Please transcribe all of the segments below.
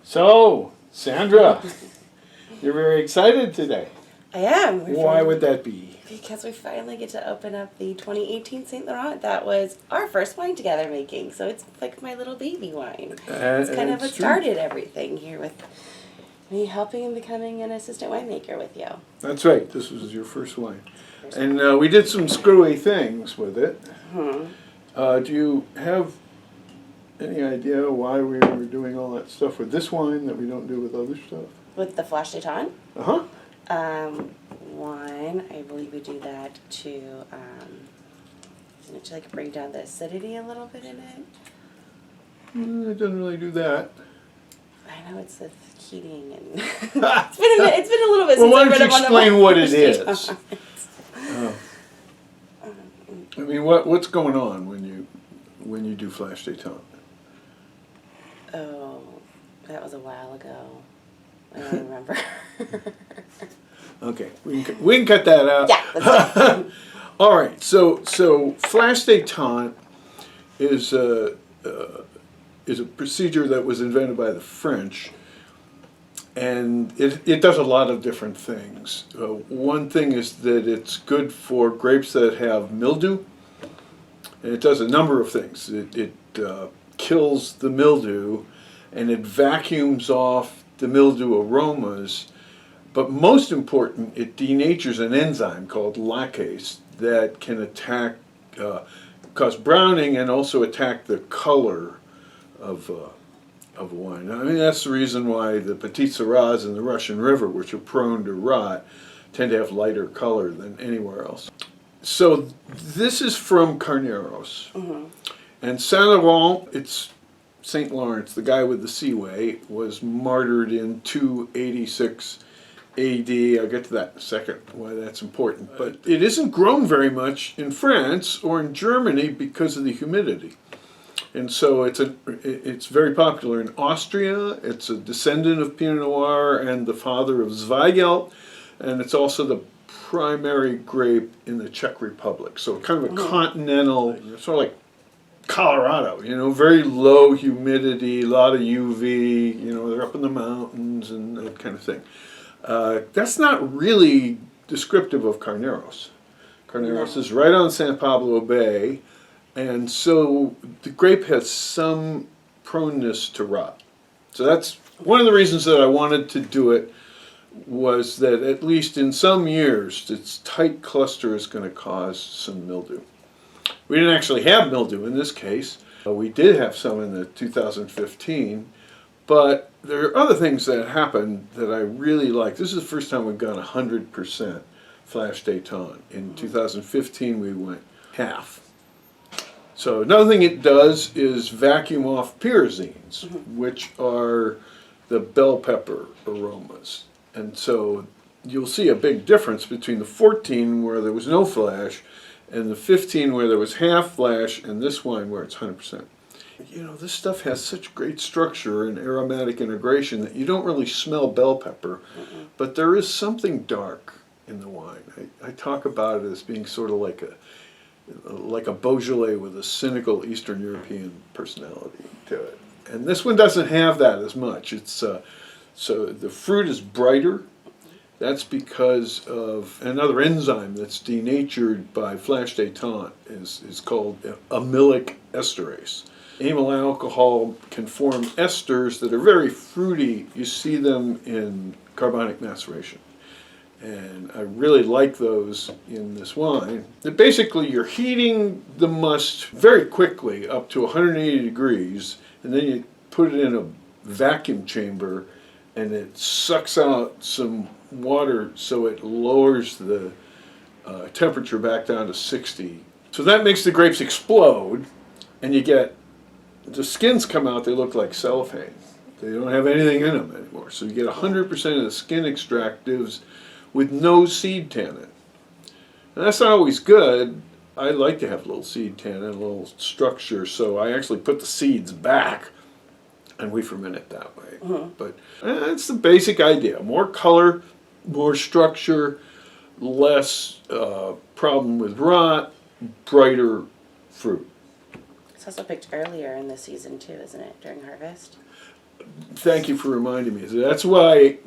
So, Sandra, you're very excited today. I am. Why would that be? Because we finally get to open up the 2018 St. Laurent. That was our first wine together making, so it's like my little baby wine. It's kind of what started everything here with me helping and becoming an assistant winemaker with you. That's right. This was your first wine. And we did some screwy things with it. Do you have any idea why we were doing all that stuff with this wine that we don't do with other stuff? With the Flash d'Éton? Uh-huh. Wine, I believe we do that to like bring down the acidity a little bit in it. It doesn't really do that. I know it's the heating and it's been a little bit. Well, since why I've don't read you up on explain what it Flash is? I mean, what's going on when you do Flash d'Éton? Oh, that was a while ago. I don't remember. Okay, we can cut that out. Yeah, that's fine. All right, so Flash d'Éton is a procedure that was invented by the French, and it does a lot of different things. One thing is that it's good for grapes that have mildew, and it does a number of things. It kills the mildew, and it vacuums off the mildew aromas. But most important, it denatures an enzyme called lacase that can attack, cause browning and also attack the color of wine. I mean, that's the reason why the Petit Syrahs in the Russian River, which are prone to rot, tend to have lighter color than anywhere else. So this is from Carneros. And Saint Laurent, it's St. Lawrence, the guy with the seaway, was martyred in 286 AD. I'll get to that in a second, why that's important. But it isn't grown very much in France or in Germany because of the humidity. And so it's very popular in Austria. It's a descendant of Pinot Noir and the father of Zweigelt. And it's also the primary grape in the Czech Republic. So kind of a continental, sort of like Colorado, very low humidity, a lot of UV, they're up in the mountains and that kind of thing. That's not really descriptive of Carneros. Carneros is right on San Pablo Bay, and so the grape has some proneness to rot. So that's one of the reasons that I wanted to do it, was that at least in some years, its tight cluster is going to cause some mildew. We didn't actually have mildew in this case. We did have some in the 2015, but there are other things that happened that I really like. This is the first time we've gone 100% Flash d'Éton. In 2015 we went half. So another thing it does is vacuum off pyrazines, which are the bell pepper aromas. And so you'll see a big difference between the 14 where there was no flash and the 15 where there was half flash, and this wine where it's 100%. This stuff has such great structure and aromatic integration that you don't really smell bell pepper, but there is something dark in the wine. I talk about it as being sort of like a Beaujolais with a cynical Eastern European personality to it. And this one doesn't have that as much. It's so the fruit is brighter. That's because of another enzyme that's denatured by Flash d'Éton is called amylic esterase. Amyl alcohol can form esters that are very fruity. You see them in carbonic maceration. And I really like those in this wine. That basically you're heating the must very quickly up to 180 degrees, and then you put it in a vacuum chamber and it sucks out some water so it lowers the temperature back down to 60. So that makes the grapes explode, and you get the skins come out, they look like cellophane. They don't have anything in them anymore. So you get 100% of the skin extractives with no seed tannin. And that's not always good. I like to have a little seed tannin, a little structure, so I actually put the seeds back and we ferment it that way. But that's the basic idea. More color, more structure, less problem with rot, brighter fruit. It's also picked earlier in the season too, isn't it? During harvest? Thank you for reminding me. That's why,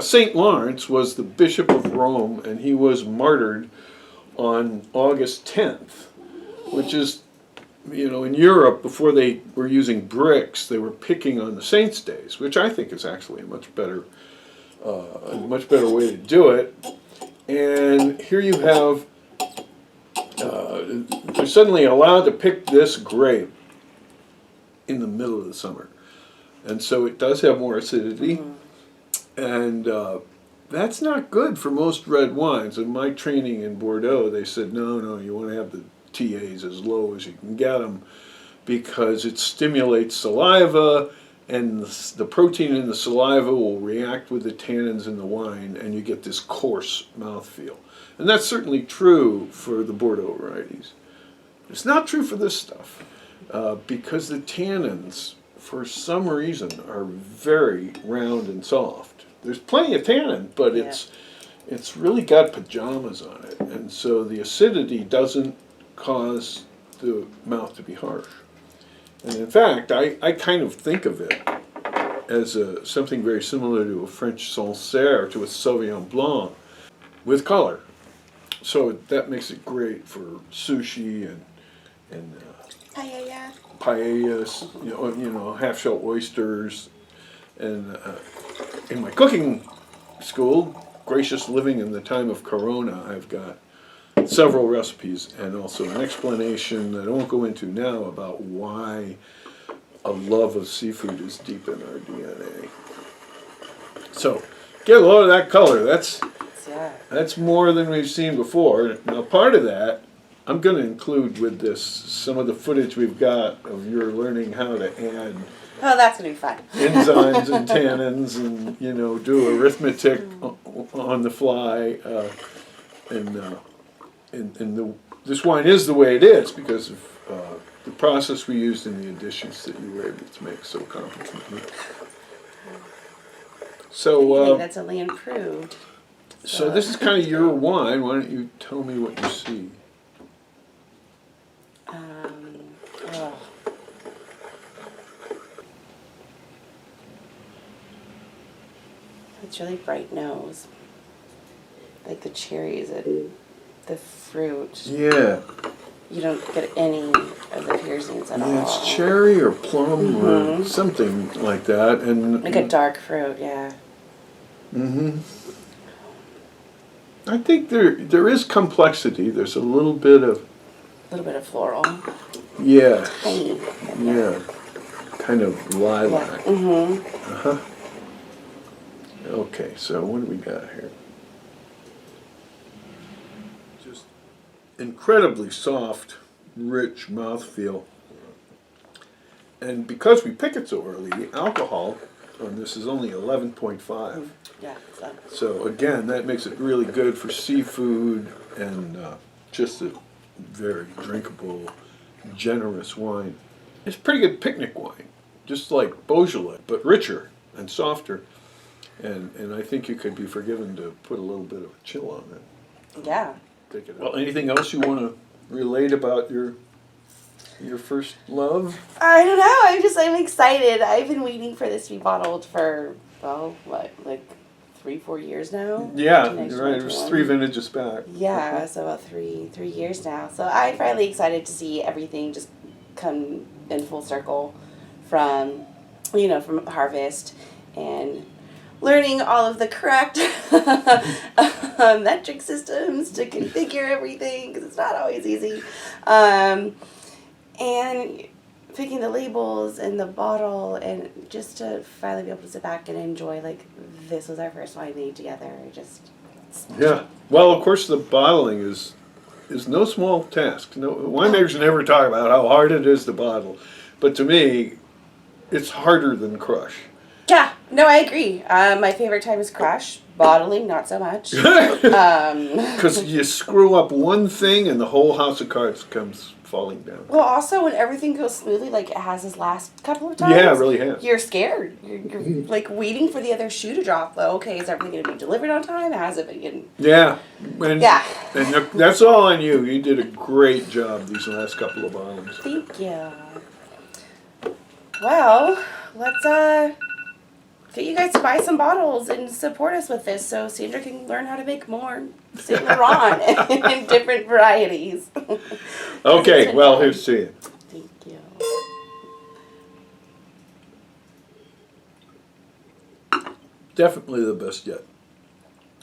St. Lawrence was the Bishop of Rome, and he was martyred on August 10th, which is, in Europe, before they were using bricks, they were picking on the saints' days, which I think is actually a much better way to do it. And here you have, they're suddenly allowed to pick this grape in the middle of the summer. And so it does have more acidity, and that's not good for most red wines. In my training in Bordeaux, they said, no, you want to have the TAs as low as you can get them, because it stimulates saliva, and the protein in the saliva will react with the tannins in the wine, and you get this coarse mouthfeel. And that's certainly true for the Bordeaux varieties. It's not true for this stuff, because the tannins, for some reason, are very round and soft. There's plenty of tannin, but it's really got pajamas on it, and so the acidity doesn't cause the mouth to be harsh. And in fact, I kind of think of it as something very similar to a French Sancerre, to a Sauvignon Blanc, with color. So that makes it great for sushi and paellas, half-shell oysters. And in my cooking school, Gracious Living in the Time of Corona, I've got several recipes and also an explanation that I won't go into now about why a love of seafood is deep in our DNA. So, get a load of that color. That's more than we've seen before. Now, part of that, I'm going to include with this some of the footage we've got of your learning how to add that's going to be fun. enzymes and tannins and, do arithmetic on the fly. This wine is the way it is because of the process we used in the additions that you were able to make so competently. So that's only improved. So this is kind of your wine. Why don't you tell me what you see? It's really bright nose, like the cherries and the fruit. Yeah. You don't get any of the piercings at all. Yeah, it's cherry or plum or something like that, and like a dark fruit, yeah. I think there is complexity. There's a little bit of floral. Yeah. Tiny. Yeah. Kind of lilac. Yeah. Okay, so what do we got here? Just incredibly soft, rich mouthfeel. And because we pick it so early, the alcohol on this is only 11.5. Yeah. So again, that makes it really good for seafood and just a very drinkable, generous wine. It's pretty good picnic wine, just like Beaujolais, but richer and softer. And I think you could be forgiven to put a little bit of a chill on it. Yeah. Well, anything else you want to relate about your first love? I don't know. I'm excited. I've been waiting for this to be bottled for, like 3-4 years now? Yeah, you're right. It was 3 vintages back. Yeah, so about three years now. So I'm finally excited to see everything just come in full circle from harvest and learning all of the correct metric systems to configure everything, because it's not always easy. And picking the labels and the bottle, and just to finally be able to sit back and enjoy, like, this was our first wine made together. Yeah. Well, of course, the bottling is no small task. No, winemakers never talk about how hard it is to bottle. But to me, it's harder than crush. Yeah, no, I agree. My favorite time is crush. Bottling, not so much. Because you screw up one thing and the whole house of cards comes falling down. Well, also, when everything goes smoothly, like it has this last couple of times. Yeah, it really has. You're scared. You're like waiting for the other shoe to drop. Though, okay, is everything going to be delivered on time? Has it been? Yeah. And And that's all on you. You did a great job these last couple of bottles. Thank you. Well, let's get you guys to buy some bottles and support us with this so Sandra can learn how to make more Saint Laurent in different varieties. Okay, well, here's to you. Thank you. Definitely the best yet.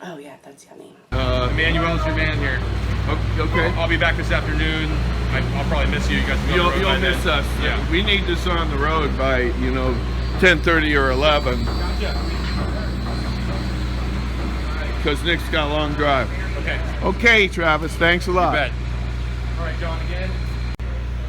Oh yeah, that's yummy. Emmanuel's your man here. Okay. I'll be back this afternoon. I'll probably miss you. You guys will be on the road by You'll miss then. us. Yeah. We need this on the road by 10:30 or 11 because Nick's got a long drive. Okay. Okay, Travis. Thanks a You lot. bet. All right, John, again.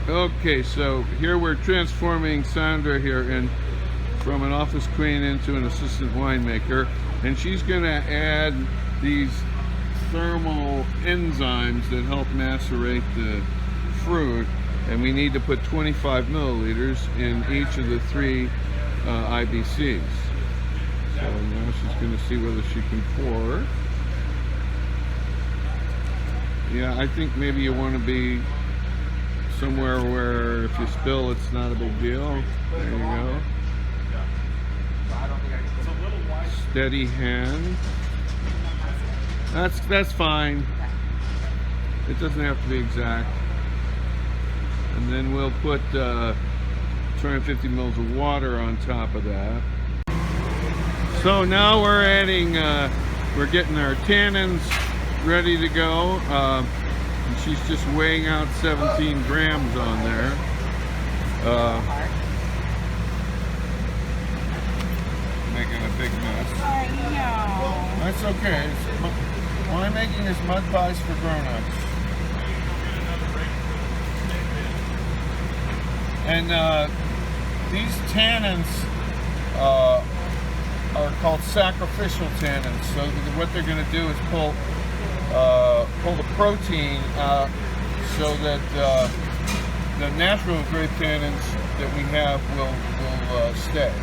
Okay, so here we're transforming Sandra here from an office queen into an assistant winemaker, and she's going to add these thermal enzymes that help macerate the fruit, and we need to put 25 milliliters in each of the 3 IBCs. So now she's going to see whether she can pour. Yeah, I think maybe you want to be somewhere where if you spill, it's not a big deal. There you go. Steady hand. That's fine. It doesn't have to be exact. And then we'll put 250 mils of water on top of that. So now we're adding, we're getting our tannins ready to go. And she's just weighing out 17 grams on there. Making a big mess. I know. That's okay. Winemaking is mud pies for grown-ups. And these tannins are called sacrificial tannins. So what they're going to do is pull the protein out so that the natural grape tannins that we have will stay.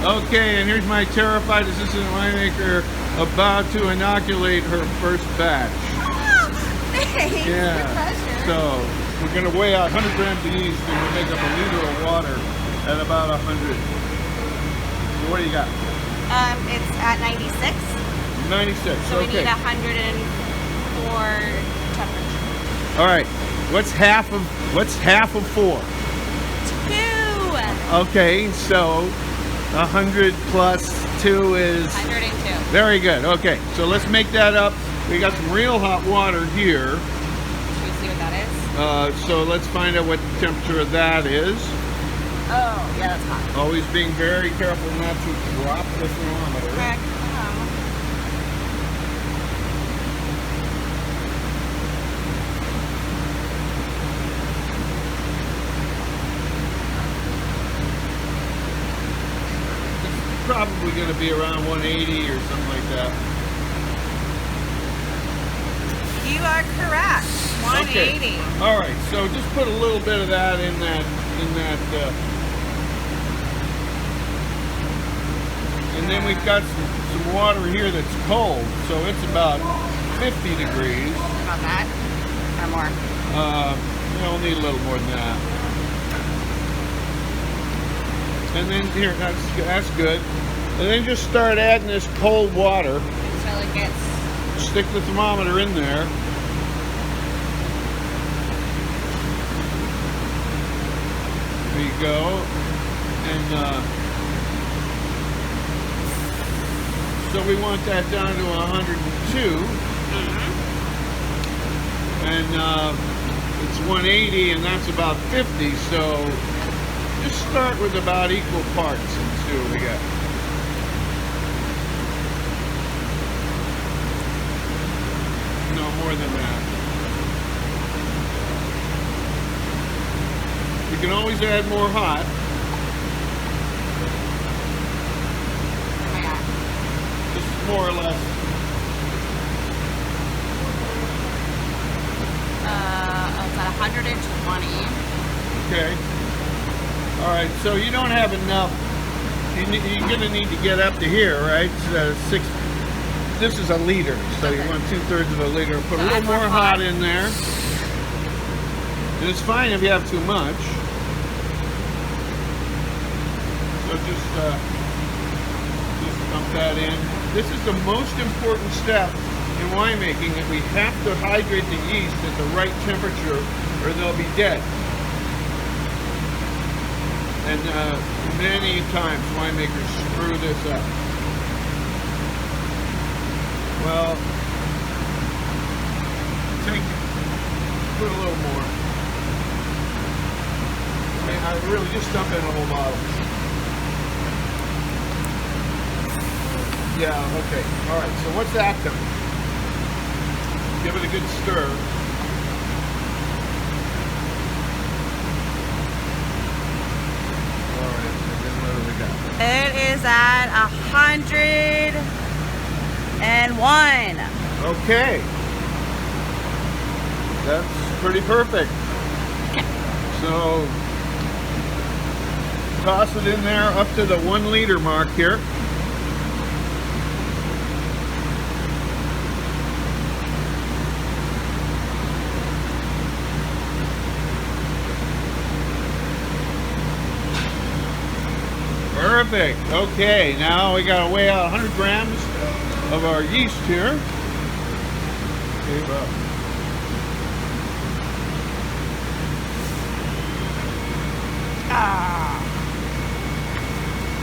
Okay, and here's my terrified assistant winemaker about to inoculate her first batch. Thanks. Yeah. So we're going to weigh out 100 grams of yeast and we'll make up a liter of water at about 100. So what do you got? It's at 96. 96. So we Okay. need 104 temperature. All right. What's half of 4? 2. Okay, so 100 plus 2 is 102. very good. Okay, so let's make that up. We got some real hot water here. Should we see what that is? So let's find out what the temperature of that is. Oh, yeah, that's hot. Always being very careful not to drop the thermometer. Correct. Probably going to be around 180 or something like that. You are correct. 180. Okay. All right. So just put a little bit of that in that. And then we've got some water here that's cold, so it's about 50 degrees. About that? Or more? We'll need a little more than that. And then here, that's good. And then just start adding this cold water. Until it gets... Stick the thermometer in there. There you go. And so we want that down to 102. And it's 180 and that's about 50. So just start with about equal parts and see what we got. No more than that. You can always add more hot. Just more or less. It's at 120. Okay. All right, so you don't have enough. You're going to need to get up to here, right? This is a liter, so you want 2/3 of a liter. Put a little more hot in there. And it's fine if you have too much. just dump that in. This is the most important step in winemaking, that we have to hydrate the yeast at the right temperature or they'll be dead. And many times winemakers screw this up. Well, put a little more. I really just dump in a whole bottle. Yeah, okay. All right, so what's that temperature? Give it a good stir. All right, and then what do we got? It is at 101. Okay. That's pretty perfect. So, toss it in there up to the 1 liter mark here. Perfect. Okay, now we gotta weigh out 100 grams of our yeast here. Okay, well.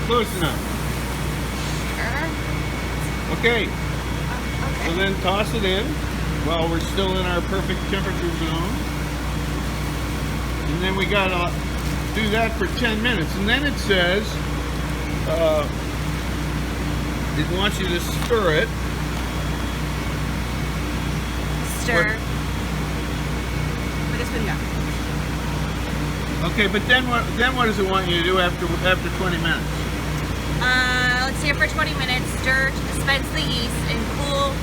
Close enough. Okay. So then toss it in while we're still in our perfect temperature zone. And then we gotta do that for 10 minutes. And then it says, it wants you to stir it. Stir. With a spoon, go. Okay, but then what does it want you to do after 20 minutes? Let's see, for 20 minutes, stir to dispense the yeast and cool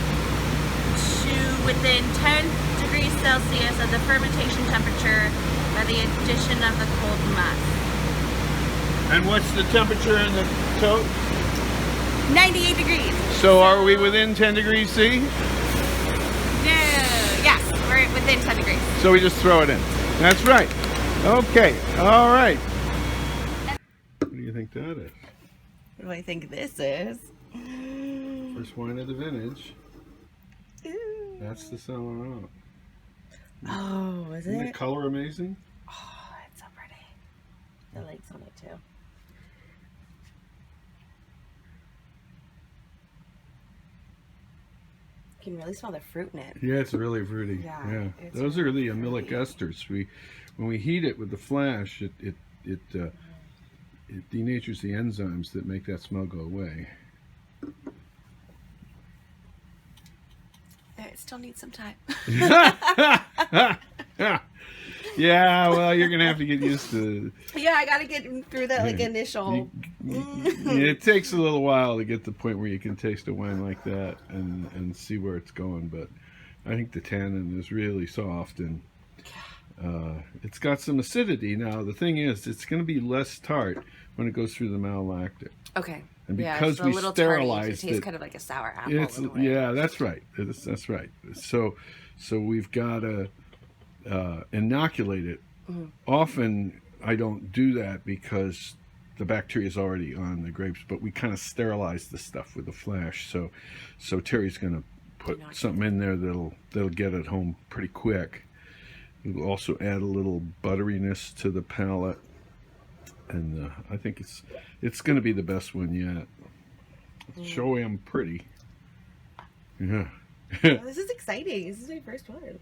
to within 10 degrees Celsius of the fermentation temperature by the addition of the cold must. And what's the temperature in the tote? 98 degrees. So are we within 10 degrees C? No. Yes, we're within 10 degrees. So we just throw it in. That's right. Okay. All right. What do you think that is? What do I think this is? First wine of the vintage. Ooh. That's the Laurent. Oh, is Isn't the it? color amazing? Oh, it's so pretty. The legs on it too. You can really smell the fruit in it. Yeah, it's really fruity. Yeah, it's Those are the really amylic fruity. esters. When we heat it with the flash, it denatures the enzymes that make that smell go away. It still needs some time. Yeah, well, you're gonna have to get used to. Yeah, I gotta get through that initial. It takes a little while to get to the point where you can taste a wine like that and see where it's going. But I think the tannin is really soft and it's got some acidity. Now the thing is, it's going to be less tart when it goes through the malolactic. Okay. And Yeah, because it's a we little sterilized tardy. It tastes it, kind of like a sour apple. it's a little bit. yeah, that's right. That's right. So we've got to inoculate it. Mm-hmm. Often I don't do that because the bacteria is already on the grapes, but we kind of sterilize the stuff with the flash. So Terry's going to put something in there that'll get it home pretty quick. We'll also add a little butteriness to the palate, and I think it's going to be the best one yet. Show him pretty. Yeah. Oh, this is exciting. This is my first one.